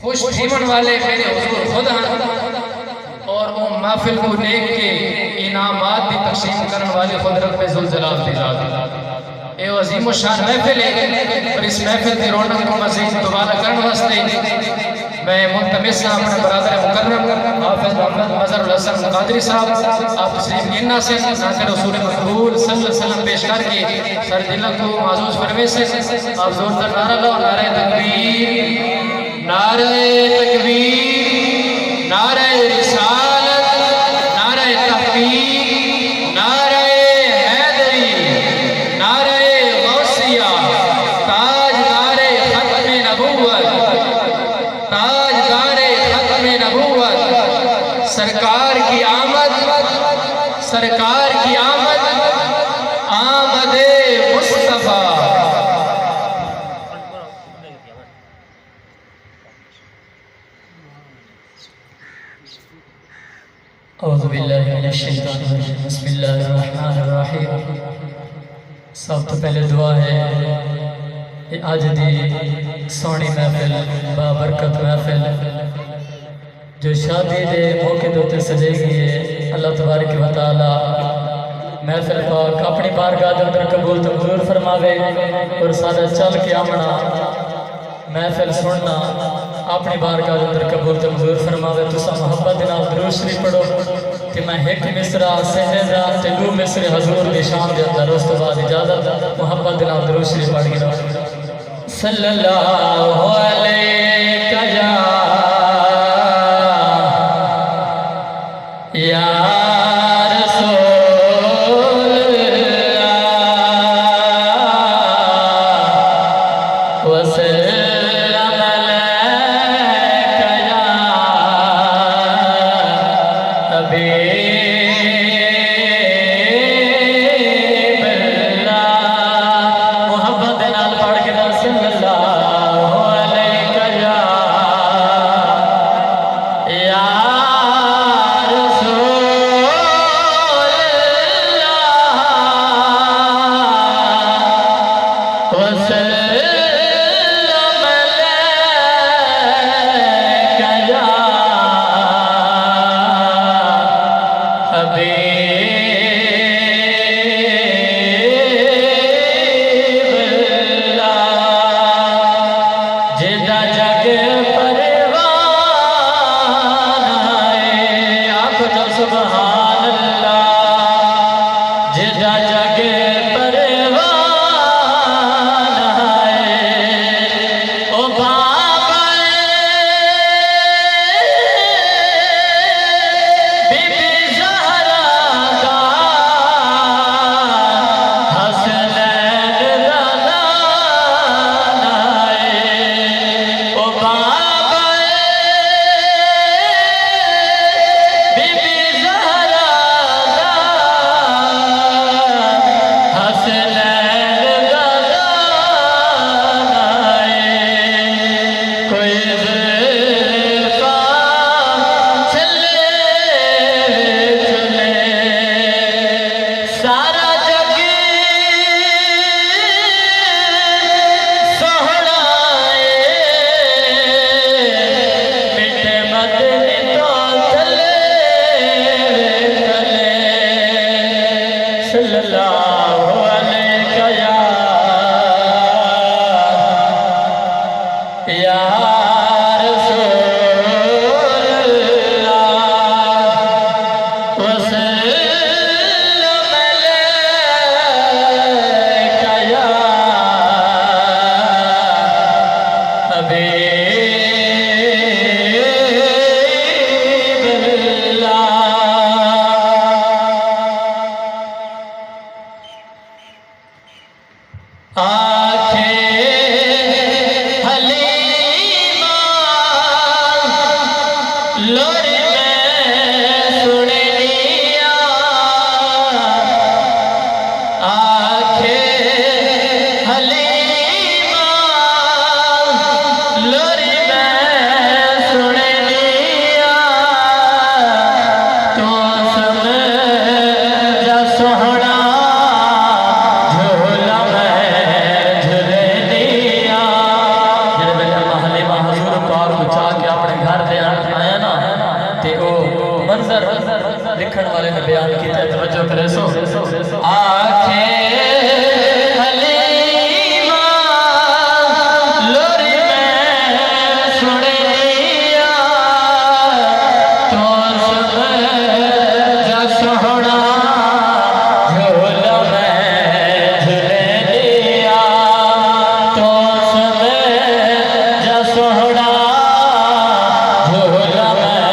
खुश थीवन वाले मेरे हुजूर खुद हैं और वो महफिल को देख के इनामात भी तकसीम करने वाले खुद रब ज़ुल जलाल की ज़ात है। ये अजीम शान महफिल है और इस महफिल की रौनक को मज़ीद दोबारा करने वास्ते मैं मुल्तमिस अपने बरादर मुकर्रम हाफिज़ मोहम्मद मज़हरुल हसन क़ादरी साहब आप तस्लीम गिनना से नाज़िर रसूल मक़बूल सल्लल्लाहु अलैहि वसल्लम पेश करके सर दिल को माज़ूज़ फरमे से आप ज़ोरदार नारा लो, नारे तकबीर, नारे तकबीर, नारे रिसालत, नारे तहक़ीक़, नारे हैदरी, नारे गौसिया, ताजदारे ख़त्म नबूवत, ताजदारे ख़त्म नबूवत, सरकार की आमद, सरकार की आमद, आमदे मुस्तफ़ा। सब तो पहले दुआ है अज दी सोहनी महफिल बाबरकत महफिल जो शादी के मौके के उत्ते सजेगी है। अल्लाह तबारक व तआला महफिल पाक अपनी बारगाह के अंदर कबूल तो मंजूर फरमावे और सारा चल के आमना महफिल सुनना अपनी बारगाह के अंदर कबूल तो मंजूर फरमावे। तुसा मोहब्बत के नाल दुरूद शरीफ पढ़ो कि मैं एक मिसरा सहजा ते दो मिसरे हजूर की शान के अंदर उस तो बाद इजाजत मोहब्बत के नाल दुरूद शरीफ पढ़ के सल्लल्लाहु अलैहि या पाक मंजर लिखण वाले ने बयान किया। तवज्जो करे सो आखे हलीमा लोरी में सुने लिया तो सब जा सोहना झोला में झूले लिया तो सब जा सोहना झोला में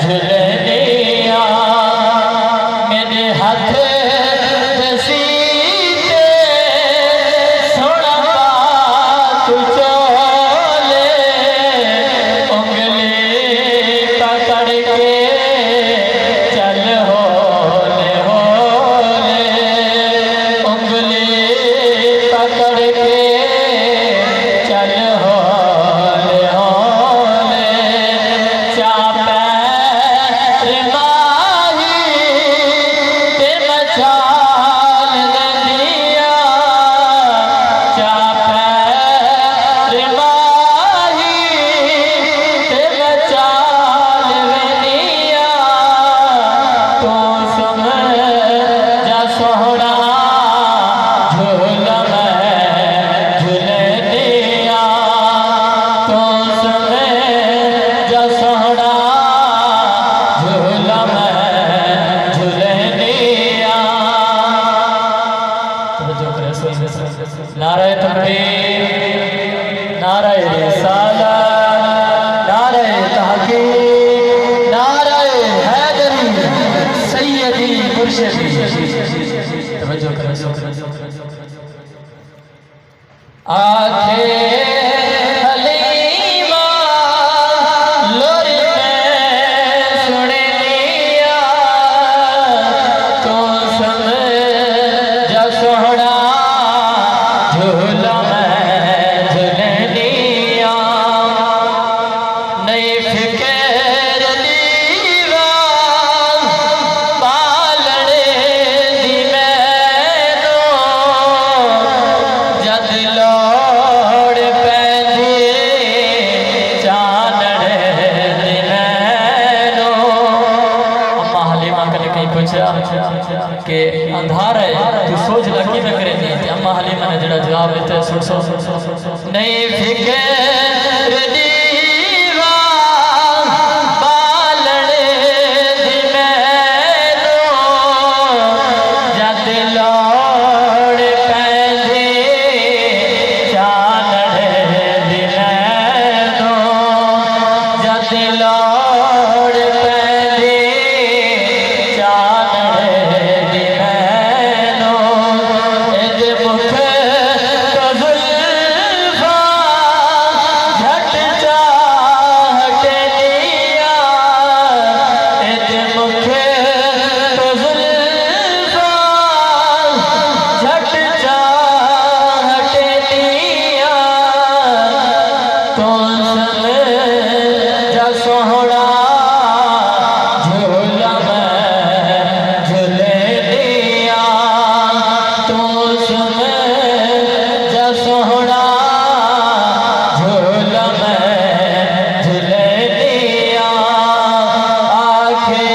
झूले लिया मेरे हाथ नारे तकबीर, नारे रिसालत, नारे तहकीक, नारे हैदरी, सैयदी मुर्शिदी। तवज्जो करो। आखे हलीमा लोरी में सुने लिया तो सब जा सोहना झूला में झूले लिया नई फिकर दीवा पालने दी मैनू जद लोड़ पैंदी चानने दी मैनू। अम्मा हलीमा कने कहीं पूछा कि अंधार है तू सोच लगी में करे दी। अम्मा हलीमा ने जड़ा जवाब देते सुन सो नहीं फिकर दीवा बालने दी मैनू जद लोड़ पैंदी चानने दी मैनू जद लोड़ पैंदी चानने दी मैनू एदे मुख तो जुल्फा झट चाहट लिया एदे मुख तो जुल्फा झट चाहट लिया तो सब जा सोहना झूला में झूले लिया तो सब जा सोहना झूला में झूले लिया। आखे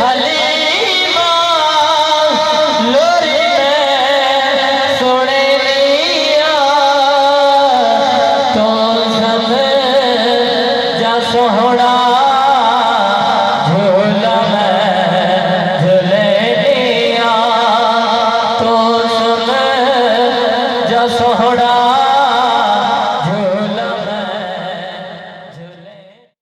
हलीमा लोरी में सुने लिया तो सब जा सोहना झूला में झूले लिया तो सब जा सोहना